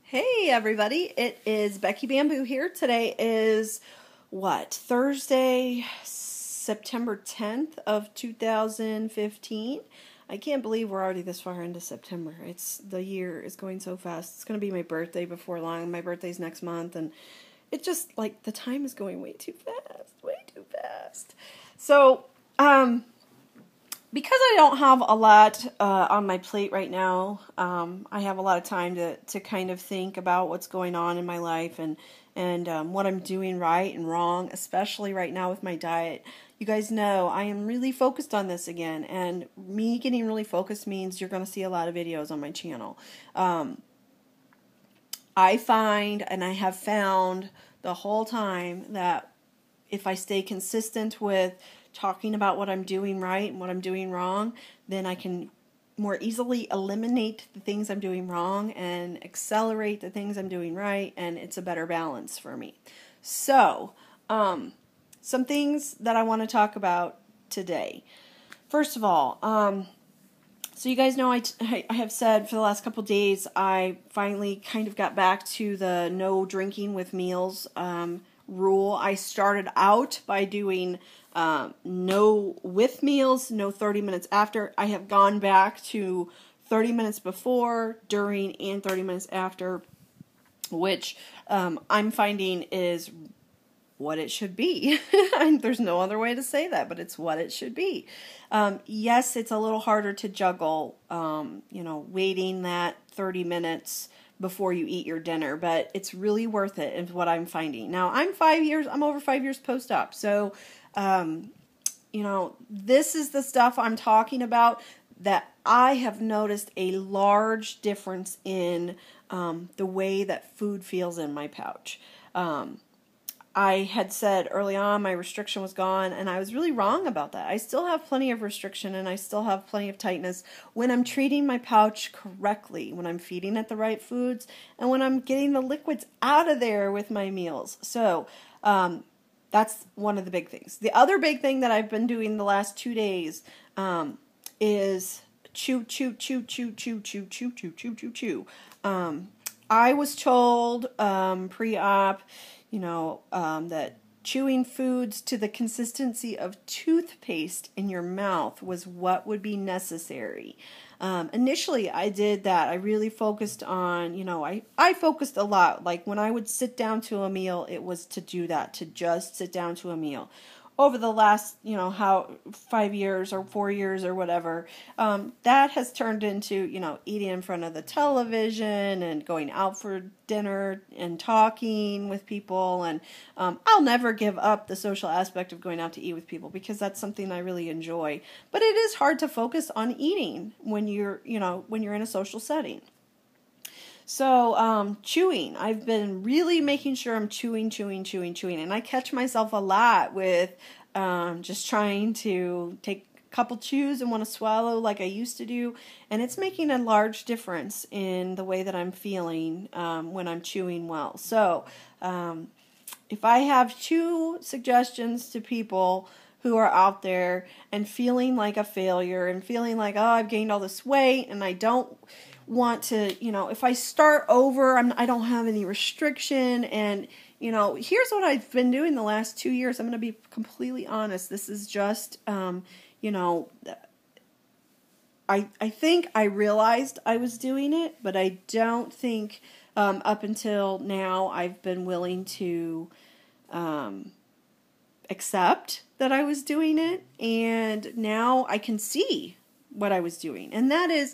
Hey everybody, it is Becky Bamboo here. Today is Thursday, September 10th of 2015. I can't believe we're already this far into September. The year is going so fast. It's going to be my birthday before long. My birthday's next month, and it just like the time is going way too fast. So, because I don't have a lot on my plate right now, I have a lot of time to kind of think about what's going on in my life and what I'm doing right and wrong, especially right now with my diet. You guys know I am really focused on this again, and me getting really focused means you're going to see a lot of videos on my channel. I find, and I have found the whole time, that if I stay consistent with talking about what I'm doing right and what I'm doing wrong, then I can more easily eliminate the things I'm doing wrong and accelerate the things I'm doing right, and it's a better balance for me. So, some things that I want to talk about today. First of all, so you guys know I have said for the last couple days I finally kind of got back to the no drinking with meals rule. I started out by doing no with meals, no 30 minutes after. I have gone back to 30 minutes before, during, and 30 minutes after, which I'm finding is what it should be. There's no other way to say that, but it's what it should be. Yes, it's a little harder to juggle, waiting that 30 minutes before you eat your dinner, but it's really worth it is what I'm finding. Now, I'm over 5 years post-op, so, this is the stuff I'm talking about that I have noticed a large difference in the way that food feels in my pouch. I had said early on my restriction was gone, and I was really wrong about that. I still have plenty of restriction, and I still have plenty of tightness when I'm treating my pouch correctly, when I'm feeding it the right foods, and when I'm getting the liquids out of there with my meals. So that's one of the big things. The other big thing that I've been doing the last 2 days is chew. I was told pre-op, that chewing foods to the consistency of toothpaste in your mouth was what would be necessary. Initially, I did that. I really focused on, I focused a lot. Like when I would sit down to a meal, it was to do that, to just sit down to a meal. Over the last, 5 years or 4 years or whatever, that has turned into, eating in front of the television and going out for dinner and talking with people. And I'll never give up the social aspect of going out to eat with people because that's something I really enjoy. But it is hard to focus on eating when you're in a social setting. So, chewing. I've been really making sure I'm chewing. And I catch myself a lot with just trying to take a couple chews and want to swallow like I used to do. And it's making a large difference in the way that I'm feeling when I'm chewing well. So, if I have 2 suggestions to people who are out there and feeling like a failure and feeling like, oh, I've gained all this weight and I don't want to, if I start over, I don't have any restriction, and, here's what I've been doing the last 2 years. I'm going to be completely honest. This is just, I think I realized I was doing it, but I don't think up until now I've been willing to accept that I was doing it, and now I can see what I was doing, and that is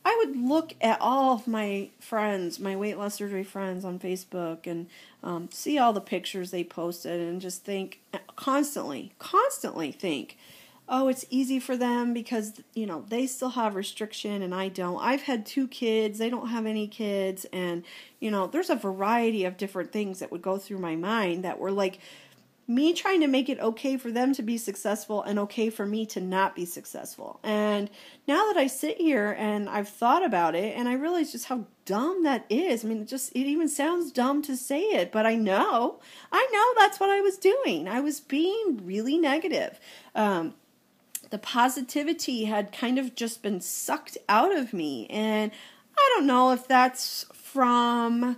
I would look at all of my friends, my weight loss surgery friends on Facebook, and see all the pictures they posted and just think, constantly think, oh, it's easy for them because, they still have restriction and I don't. I've had 2 kids, they don't have any kids, and, there's a variety of different things that would go through my mind that were like me trying to make it okay for them to be successful and okay for me to not be successful. And now that I sit here and I've thought about it and I realize just how dumb that is. I mean, it even sounds dumb to say it, but I know that's what I was doing. I was being really negative. The positivity had kind of just been sucked out of me, and I don't know if that's from,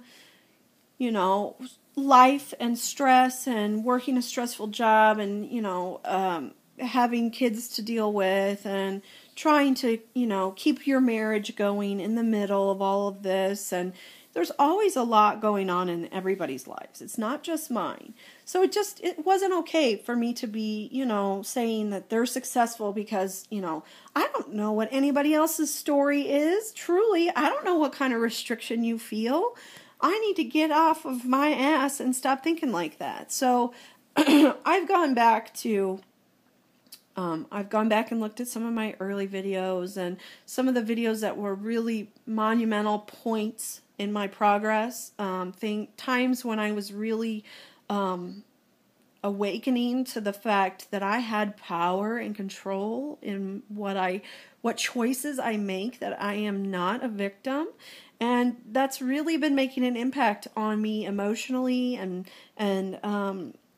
life and stress and working a stressful job and, having kids to deal with and trying to, keep your marriage going in the middle of all of this. And there's always a lot going on in everybody's lives. It's not just mine. So it wasn't okay for me to be, saying that they're successful because, I don't know what anybody else's story is. Truly, I don't know what kind of restriction you feel. I need to get off of my ass and stop thinking like that. So I've gone back and looked at some of my early videos and some of the videos that were really monumental points in my progress. Times when I was really awakening to the fact that I had power and control in what choices I make, that I am not a victim. And that's really been making an impact on me emotionally, and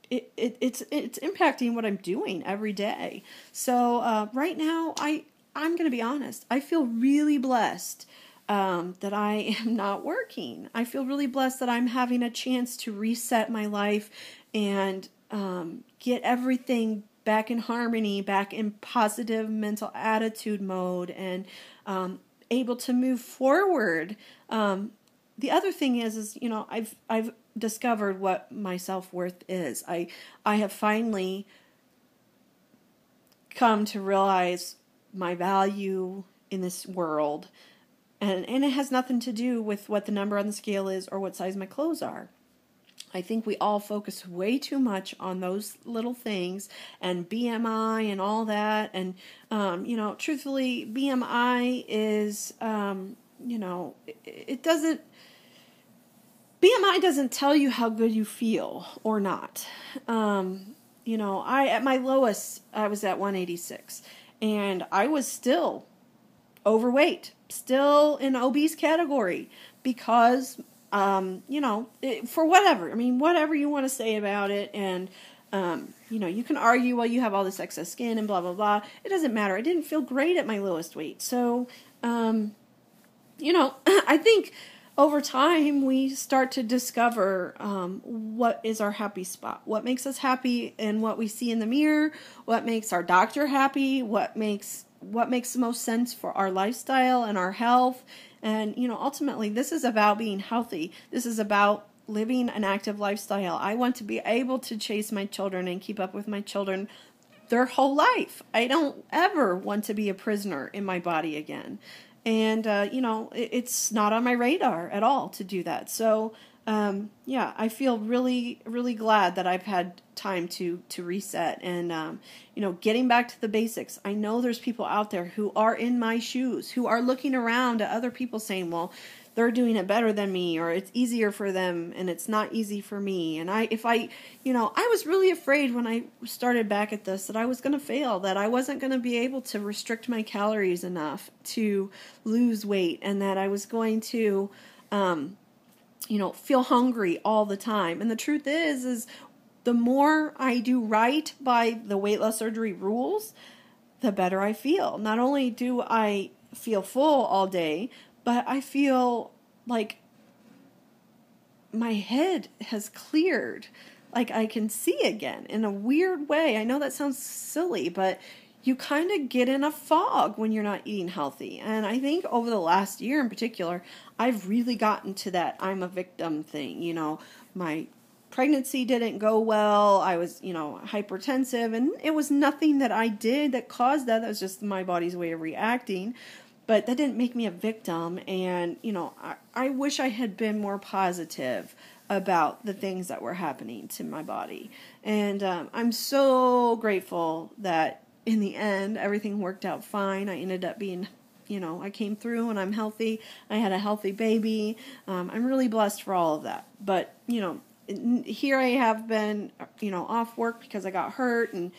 it's impacting what I'm doing every day. So right now, I'm going to be honest. I feel really blessed that I am not working. I feel really blessed that I'm having a chance to reset my life and get everything back in harmony, back in positive mental attitude mode, and able to move forward. The other thing is I've discovered what my self-worth is. I have finally come to realize my value in this world, and it has nothing to do with what the number on the scale is or what size my clothes are. I think we all focus way too much on those little things and BMI and all that. And, truthfully, BMI is, BMI doesn't tell you how good you feel or not. At my lowest, I was at 186, and I was still overweight, still in obese category because for whatever. I mean, whatever you want to say about it. And, you can argue, well, you have all this excess skin and blah, blah, blah. It doesn't matter. I didn't feel great at my lowest weight. So, I think over time we start to discover what is our happy spot, what makes us happy in what we see in the mirror, what makes our doctor happy, what makes the most sense for our lifestyle and our health. And, ultimately, this is about being healthy. This is about living an active lifestyle. I want to be able to chase my children and keep up with my children their whole life. I don't ever want to be a prisoner in my body again. And, it's not on my radar at all to do that. So, I feel really, really glad that I've had time to reset and, getting back to the basics. I know there's people out there who are in my shoes, who are looking around at other people saying, well, they're doing it better than me, or it's easier for them and it's not easy for me. And I was really afraid when I started back at this that I was going to fail, that I wasn't going to be able to restrict my calories enough to lose weight, and that I was going to, feel hungry all the time. And the truth is the more I do right by the weight loss surgery rules, the better I feel. Not only do I feel full all day, but I feel like my head has cleared. Like I can see again in a weird way. I know that sounds silly, but you kind of get in a fog when you're not eating healthy. And I think over the last year in particular, I've really gotten to that I'm a victim thing. My pregnancy didn't go well. I was, hypertensive, and it was nothing that I did that caused that. That was just my body's way of reacting. But that didn't make me a victim. And, I wish I had been more positive about the things that were happening to my body. And I'm so grateful that in the end, everything worked out fine. I ended up being, I came through and I'm healthy. I had a healthy baby. I'm really blessed for all of that. But, here I have been, off work because I got hurt. And,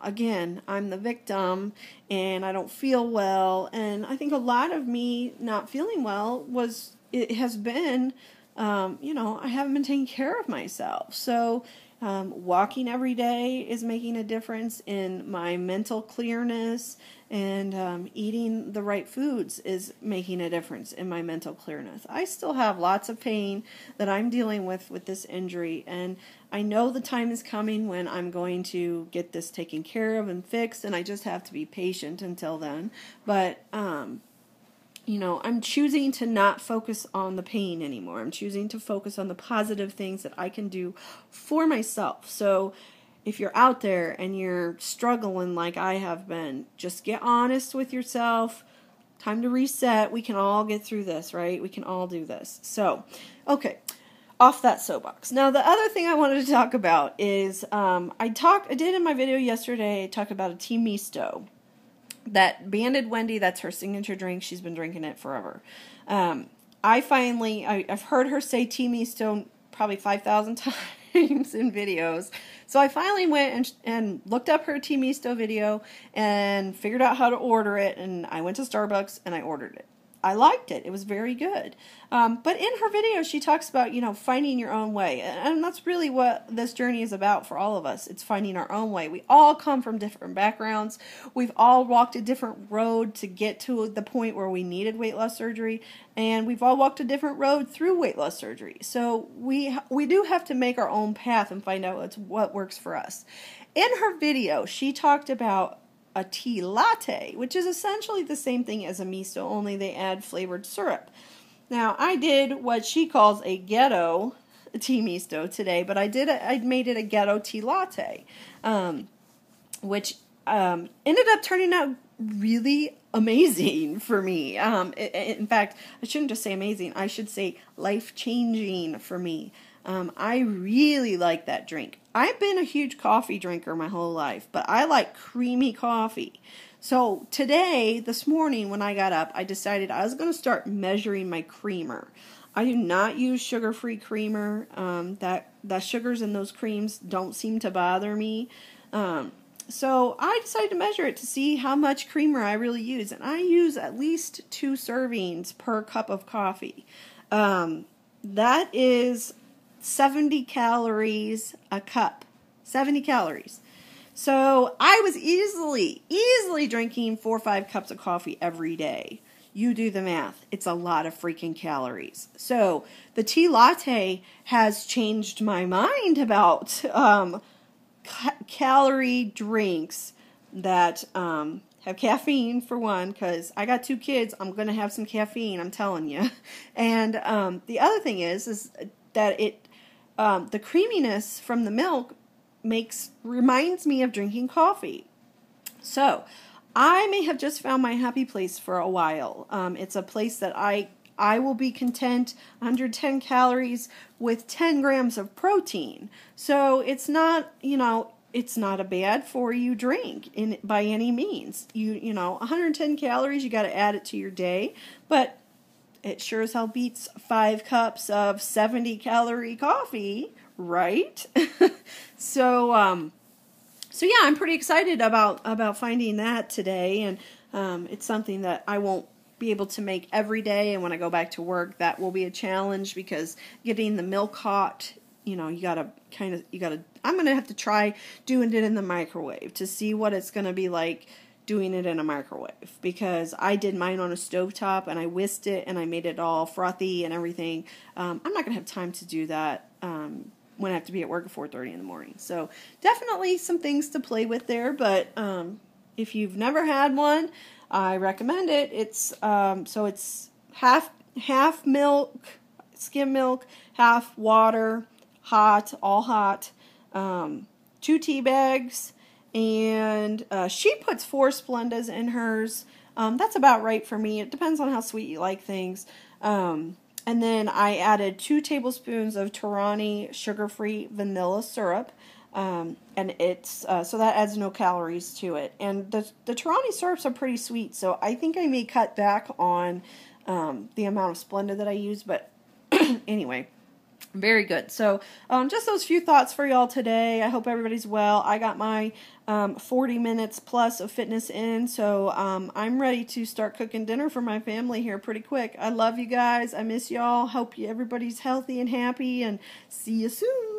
again, I'm the victim and I don't feel well. And I think a lot of me not feeling well has been, I haven't been taking care of myself. So Walking every day is making a difference in my mental clearness, and eating the right foods is making a difference in my mental clearness. I still have lots of pain that I'm dealing with this injury, and I know the time is coming when I'm going to get this taken care of and fixed, and I just have to be patient until then. But I'm choosing to not focus on the pain anymore. I'm choosing to focus on the positive things that I can do for myself. So if you're out there and you're struggling like I have been, just get honest with yourself. Time to reset. We can all get through this, right? We can all do this. So, okay, off that soapbox. Now, the other thing I wanted to talk about is I did in my video yesterday, I talked about a tea misto. That Banded Wendy, that's her signature drink. She's been drinking it forever. I've heard her say tea misto probably 5,000 times in videos. So I finally went and looked up her tea misto video and figured out how to order it. And I went to Starbucks and I ordered it. I liked it. It was very good. But in her video, she talks about, finding your own way. And that's really what this journey is about for all of us. It's finding our own way. We all come from different backgrounds. We've all walked a different road to get to the point where we needed weight loss surgery. And we've all walked a different road through weight loss surgery. So we do have to make our own path and find out what works for us. In her video, she talked about a tea latte, which is essentially the same thing as a misto, only they add flavored syrup. Now, I did what she calls a ghetto tea misto today, but I made it a ghetto tea latte, which ended up turning out really amazing for me. In fact, I shouldn't just say amazing, I should say life-changing for me. I really like that drink. I've been a huge coffee drinker my whole life, but I like creamy coffee. So this morning when I got up, I decided I was going to start measuring my creamer. I do not use sugar-free creamer. The sugars in those creams don't seem to bother me. So I decided to measure it to see how much creamer I really use. And I use at least 2 servings per cup of coffee. That is 70 calories a cup. 70 calories. So I was easily drinking 4 or 5 cups of coffee every day. You do the math. It's a lot of freaking calories. So the tea latte has changed my mind about calorie drinks that have caffeine, for one, because I got 2 kids. I'm going to have some caffeine, I'm telling you. And the other thing is that the creaminess from the milk reminds me of drinking coffee. So I may have just found my happy place for a while. It's a place that I will be content, 110 calories with 10 grams of protein. So it's not, it's not a bad for you drink by any means. 110 calories, you got to add it to your day, but it sure as hell beats 5 cups of 70 calorie coffee, right? So yeah, I'm pretty excited about finding that today, and it's something that I won't be able to make every day, and when I go back to work, that will be a challenge because getting the milk hot, I'm going to have to try doing it in the microwave to see what it's going to be like doing it in a microwave, because I did mine on a stovetop and I whisked it and I made it all frothy and everything. I'm not going to have time to do that when I have to be at work at 4:30 in the morning. So definitely some things to play with there, but if you've never had one, I recommend it. It's it's half milk, skim milk, half water, all hot, 2 tea bags, and she puts 4 Splendas in hers. That's about right for me. It depends on how sweet you like things. And then I added 2 tablespoons of Torani sugar-free vanilla syrup, and it's so that adds no calories to it. And the Torani syrups are pretty sweet, so I think I may cut back on the amount of Splenda that I use. But anyway, very good. So just those few thoughts for y'all today. I hope everybody's well. I got my 40 minutes plus of fitness in, so I'm ready to start cooking dinner for my family here pretty quick. I love you guys. I miss y'all. Hope everybody's healthy and happy, and see you soon.